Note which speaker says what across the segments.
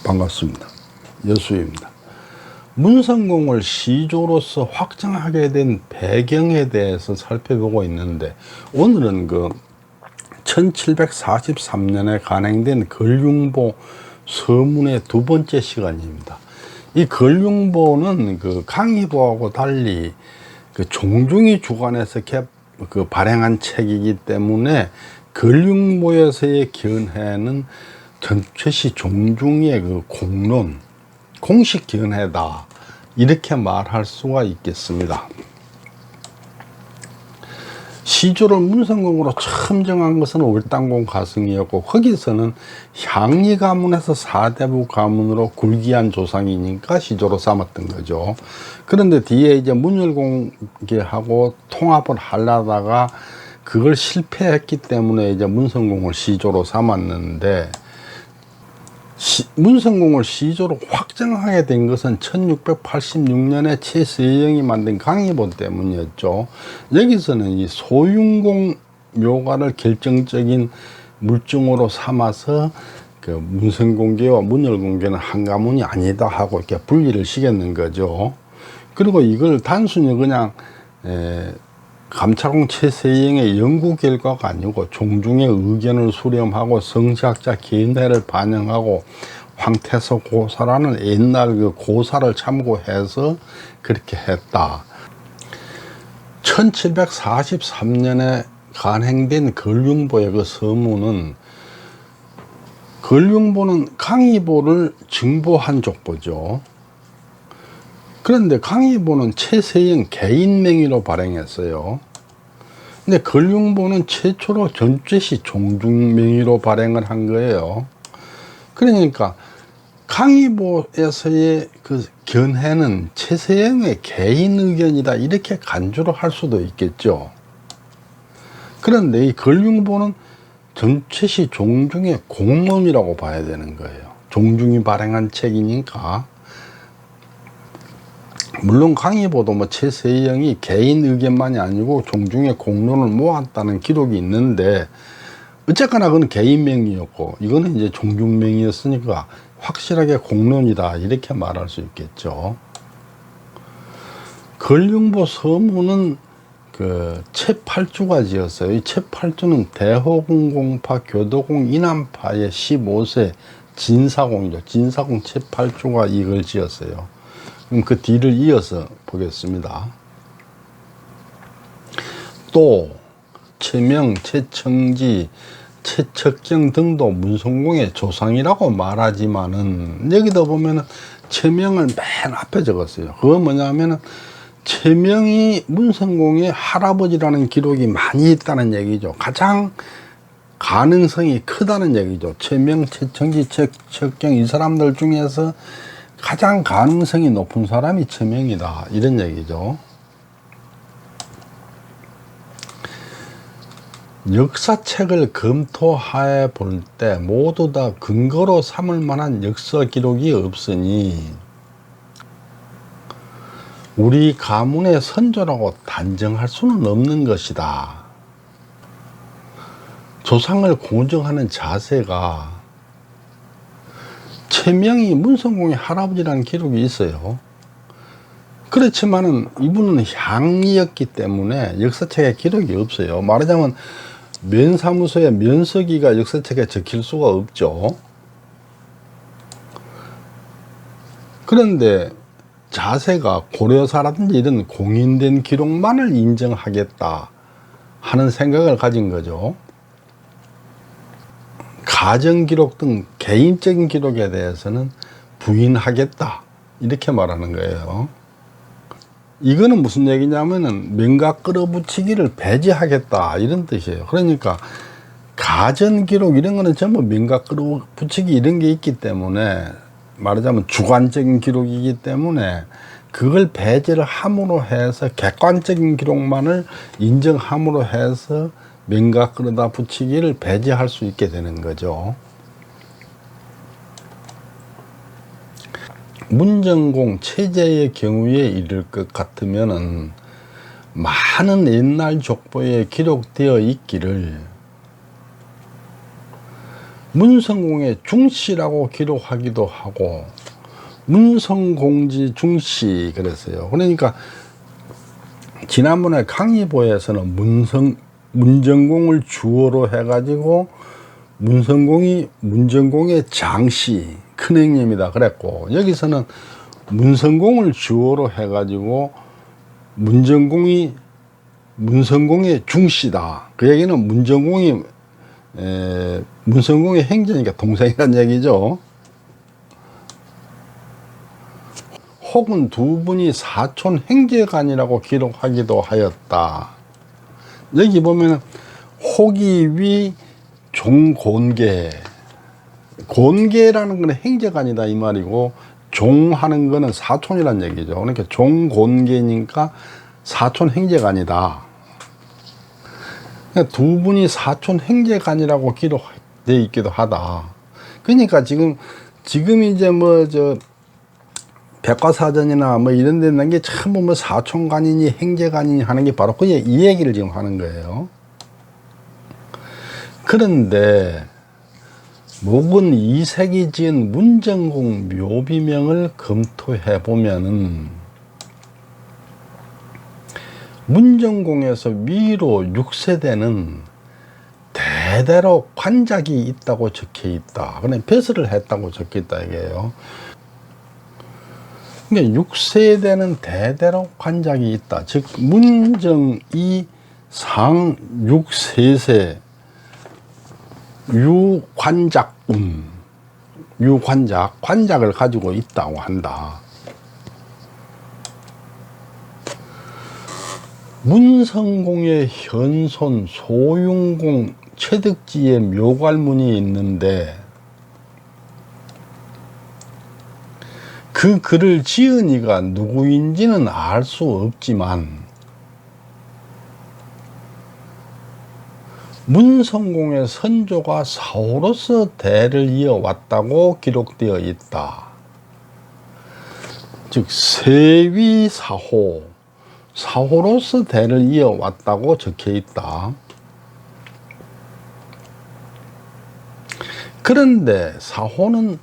Speaker 1: 반갑습니다. 여수입니다. 문성공을 시조로서 확정하게 된 배경에 대해서 살펴보고 있는데, 오늘은 1743년에 간행된 걸륭보 서문의 두 번째 시간입니다. 이 걸륭보는 강희보하고 달리 종중이 주관해서 발행한 책이기 때문에 걸륭보에서의 견해는 전체시 종중의 공론, 공식 견해다, 이렇게 말할 수가 있겠습니다. 시조를 문성공으로 처음 정한 것은 월당공 가승이었고, 거기서는 향리 가문에서 사대부 가문으로 굴기한 조상이니까 시조로 삼았던 거죠. 그런데 뒤에 이제 문열공계하고 통합을 하려다가 그걸 실패했기 때문에 이제 문성공을 시조로 삼았는데, 문성공을 시조로 확정하게 된 것은 1686년에 최세영이 만든 강희보 때문이었죠. 여기서는 이 소윤공 묘가를 결정적인 물증으로 삼아서 문성공계와 문열공계는 한 가문이 아니다 하고 이렇게 분리를 시켰는 거죠. 그리고 이걸 단순히 그냥 감찰공 최세영의 연구 결과가 아니고 종중의 의견을 수렴하고 성시학자 견해를 반영하고 황태서 고사라는 옛날 고사를 참고해서 그렇게 했다. 1743년에 간행된 걸륭보의 서문은, 걸륭보는 강희보를 증보한 족보죠. 그런데 강희보는 최세영 개인 명의로 발행했어요. 근데 걸륭보는 최초로 전체시 종중 명의로 발행을 한 거예요. 그러니까 강희보에서의 견해는 최세영의 개인 의견이다, 이렇게 간주를 할 수도 있겠죠. 그런데 이 걸륭보는 전체시 종중의 공론이라고 봐야 되는 거예요. 종중이 발행한 책이니까. 물론 강희보도 최세영이 개인 의견만이 아니고 종중의 공론을 모았다는 기록이 있는데, 어쨌거나 그건 개인 명의였고 이거는 이제 종중 명의였으니까 확실하게 공론이다, 이렇게 말할 수 있겠죠. 걸륭보 서문은 최8주가 지었어요. 이 최8주는 대호궁공파 교도공 이남파의 15세 진사공이죠. 진사공 최8주가 이걸 지었어요. 그럼 그 뒤를 이어서 보겠습니다. 또 최명, 최청지, 최척경 등도 문성공의 조상이라고 말하지만은, 여기도 보면은 최명을 맨 앞에 적었어요. 그건 뭐냐면은 최명이 문성공의 할아버지라는 기록이 많이 있다는 얘기죠. 가장 가능성이 크다는 얘기죠. 최명, 최청지, 최척경, 이 사람들 중에서 가장 가능성이 높은 사람이 최명이다, 이런 얘기죠. 역사책을 검토해 볼 때 모두 다 근거로 삼을 만한 역사 기록이 없으니 우리 가문의 선조라고 단정할 수는 없는 것이다. 조상을 공정하는 자세가, 최명이 문성공의 할아버지라는 기록이 있어요. 그렇지만은 이분은 향이었기 때문에 역사책에 기록이 없어요. 말하자면 면사무소의 면서기가 역사책에 적힐 수가 없죠. 그런데 자세가 고려사라든지 이런 공인된 기록만을 인정하겠다 하는 생각을 가진 거죠. 가정기록 등 개인적인 기록에 대해서는 부인하겠다, 이렇게 말하는 거예요. 이거는 무슨 얘기냐면은 명각 끌어붙이기를 배제하겠다, 이런 뜻이에요. 그러니까 가전기록 이런 거는 전부 명각 끌어붙이기 이런 게 있기 때문에, 말하자면 주관적인 기록이기 때문에 그걸 배제를 함으로 해서 객관적인 기록만을 인정함으로 해서 명각 끌어다 붙이기를 배제할 수 있게 되는 거죠. 문정공 체제의 경우에 이를 것 같으면은 많은 옛날 족보에 기록되어 있기를 문성공의 중씨라고 기록하기도 하고 문성공지 중씨 그랬어요. 그러니까 지난번에 강의보에서는 문정공을 주어로 해가지고 문성공이 문정공의 장씨 큰형님이다 그랬고, 여기서는 문성공을 주어로 해가지고 문성공의 중씨다. 그 얘기는 문성공의 행제니까 동생이란 얘기죠. 혹은 두 분이 사촌 행제간이라고 기록하기도 하였다. 여기 보면 혹이위 종곤계, 곤계라는 거는 행제간이다 이 말이고, 종하는 거는 사촌이란 얘기죠. 그러니까 종곤계니까 사촌 행제간이다. 그러니까 두 분이 사촌 행제간이라고 기록되어 있기도 하다. 그러니까 지금 이제 백과사전이나 이런 데 있는 게 전부 사촌간이니 행제간이니 하는 게 바로 이 얘기를 지금 하는 거예요. 그런데 목은 이색이 지은 문정공 묘비명을 검토해 보면은 문정공에서 위로 6세대는 대대로 관작이 있다고 적혀 있다. 그냥 벼슬을 했다고 적혀 있다 이게요. 그러니까 6세대는 대대로 관작이 있다. 즉 문정이 상 6세세 관작을 가지고 있다고 한다. 문성공의 현손 소윤공 채득지에 묘괄문이 있는데 그 글을 지은 이가 누구인지는 알 수 없지만 문성공의 선조가 사호로서 대를 이어왔다고 기록되어 있다. 즉 사호로서 대를 이어왔다고 적혀 있다. 그런데 사호는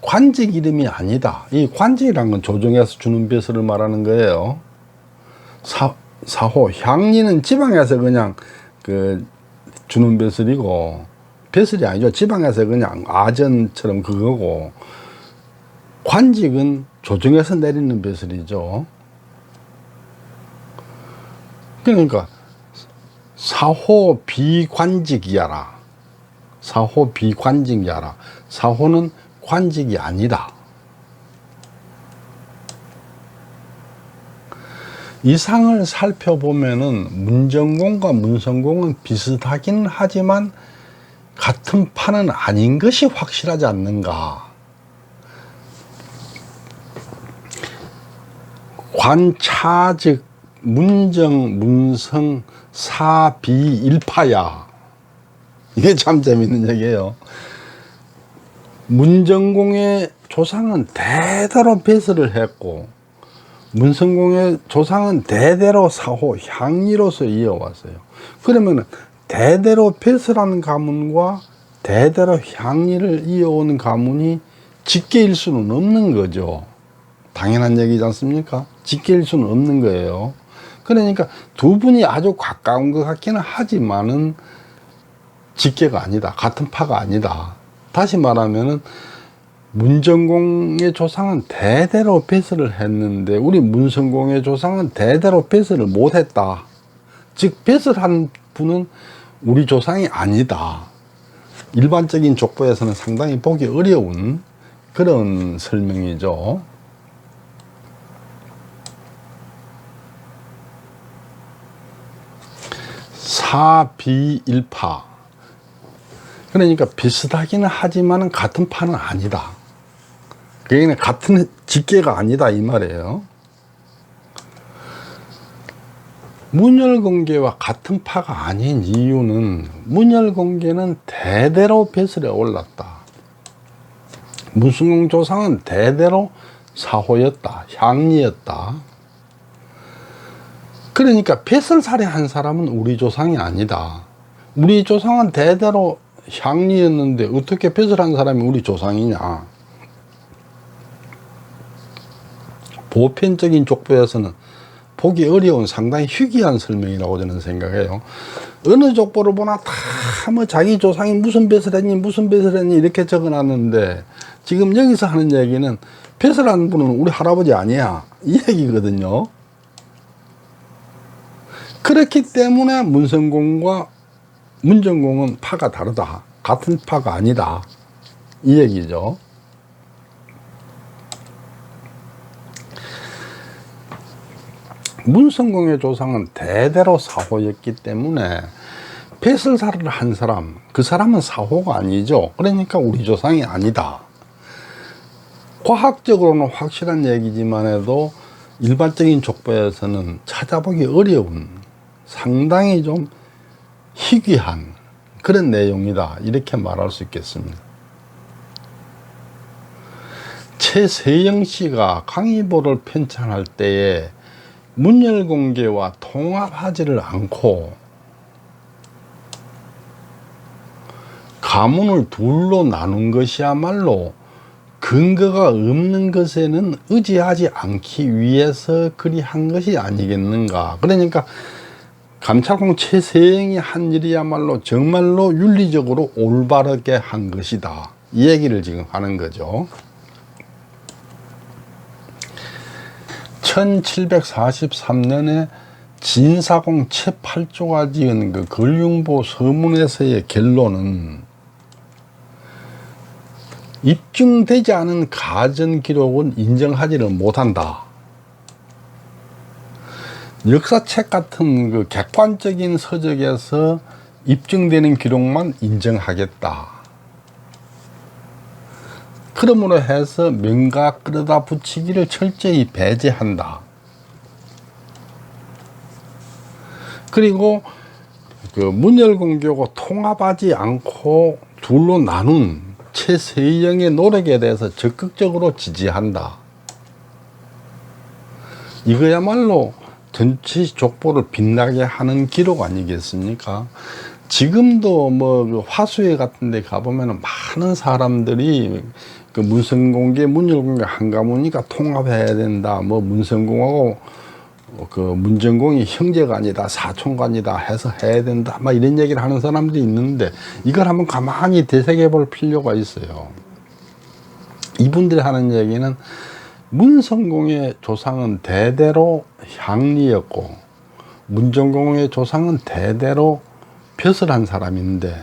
Speaker 1: 관직 이름이 아니다. 이 관직이란 건 조정에서 주는 벼슬을 말하는 거예요. 사호 향리는 지방에서 그냥 주는 벼슬이고, 벼슬이 아니죠. 지방에서 그냥 아전처럼 그거고, 관직은 조정에서 내리는 벼슬이죠. 그러니까 사호 비관직이야라. 사호 비관직이야라. 사호는 관직이 아니다. 이 상을 살펴보면은 문정공과 문성공은 비슷하긴 하지만 같은 판은 아닌 것이 확실하지 않는가. 관차즉 문정, 문성, 사비일파야. 이게 참 재밌는 얘기예요. 문정공의 조상은 대대로 벼슬을 했고, 문성공의 조상은 대대로 사호, 향리로서 이어왔어요. 그러면 대대로 벼슬한 가문과 대대로 향리를 이어온 가문이 직계일 수는 없는 거죠. 당연한 얘기지 않습니까? 직계일 수는 없는 거예요. 그러니까 두 분이 아주 가까운 것 같기는 하지만은 직계가 아니다. 같은 파가 아니다. 다시 말하면은 문정공의 조상은 대대로 벼슬을 했는데 우리 문성공의 조상은 대대로 벼슬을 못했다. 즉 벼슬한 분은 우리 조상이 아니다. 일반적인 족보에서는 상당히 보기 어려운 그런 설명이죠. 사비일파. 그러니까 비슷하기는 하지만 같은 파는 아니다. 그게 같은 직계가 아니다 이 말이에요. 문열공계와 같은 파가 아닌 이유는 문열공계는 대대로 벼슬에 올랐다. 문성공 조상은 대대로 사호였다. 향리였다. 그러니까 벼슬살이 한 사람은 우리 조상이 아니다. 우리 조상은 대대로 향리였는데 어떻게 벼슬한 사람이 우리 조상이냐. 보편적인 족보에서는 보기 어려운 상당히 희귀한 설명이라고 저는 생각해요. 어느 족보를 보나 다 뭐 자기 조상이 무슨 벼슬 했니 무슨 벼슬 했니 이렇게 적어놨는데, 지금 여기서 하는 얘기는 벼슬한 분은 우리 할아버지 아니야 이 얘기거든요. 그렇기 때문에 문성공과 문정공은 파가 다르다, 같은 파가 아니다 이 얘기죠. 문성공의 조상은 대대로 사호였기 때문에 벼슬살이를 한 사람, 그 사람은 사호가 아니죠. 그러니까 우리 조상이 아니다. 과학적으로는 확실한 얘기지만 해도 일반적인 족보에서는 찾아보기 어려운 상당히 좀 희귀한 그런 내용이다 이렇게 말할 수 있겠습니다. 최세영 씨가 강의보를 편찬할 때에 문열공개와 통합하지를 않고 가문을 둘로 나눈 것이야말로 근거가 없는 것에는 의지하지 않기 위해서 그리한 것이 아니겠는가. 그러니까 감찰공 최세영이 한 일이야말로 정말로 윤리적으로 올바르게 한 것이다 이 얘기를 지금 하는 거죠. 1743년에 진사공 최8조가 지은 그 걸륭보 서문에서의 결론은 입증되지 않은 가전 기록은 인정하지를 못한다. 역사책 같은 그 객관적인 서적에서 입증되는 기록만 인정하겠다. 그러므로 해서 명가 끌어다 붙이기를 철저히 배제한다. 그리고 그 문열공개하고 통합하지 않고 둘로 나눈 최세영의 노력에 대해서 적극적으로 지지한다. 이거야말로 전체 족보를 빛나게 하는 기록 아니겠습니까? 지금도 뭐 그 화수회 같은 데 가보면 많은 사람들이 그 문성공개, 문열공개 한 가문이니까 통합해야 된다. 뭐 문성공하고 그 문정공이 형제가 아니다, 사촌가 아니다 해서 해야 된다. 막 이런 얘기를 하는 사람들이 있는데 이걸 한번 가만히 되새겨 볼 필요가 있어요. 이분들이 하는 얘기는 문성공의 조상은 대대로 향리였고 문정공의 조상은 대대로 벼슬한 사람인데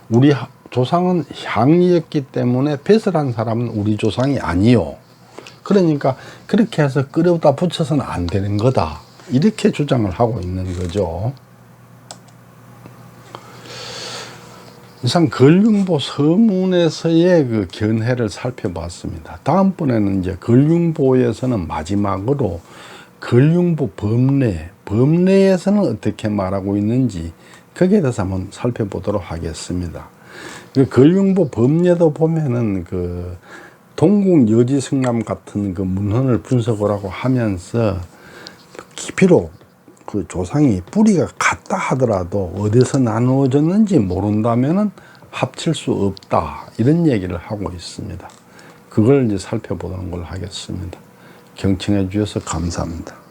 Speaker 1: 우리 조상은 향리였기 때문에 벼슬한 사람은 우리 조상이 아니요. 그러니까 그렇게 해서 끌어다 붙여서는 안 되는 거다. 이렇게 주장을 하고 있는 거죠. 이상 걸륭보 서문에서의 그 견해를 살펴봤습니다. 다음번에는 이제 걸륭보에서는 마지막으로 걸륭보 법례에서는 어떻게 말하고 있는지 거기에 대해서 한번 살펴보도록 하겠습니다. 그 걸륭보 법례도 보면은 그 동국 여지승남 같은 그 문헌을 분석을 하고 하면서 비록 그 조상이 뿌리가 같다 하더라도 어디서 나누어졌는지 모른다면은 합칠 수 없다 이런 얘기를 하고 있습니다. 그걸 이제 살펴보는 걸 하겠습니다. 경청해 주셔서 감사합니다.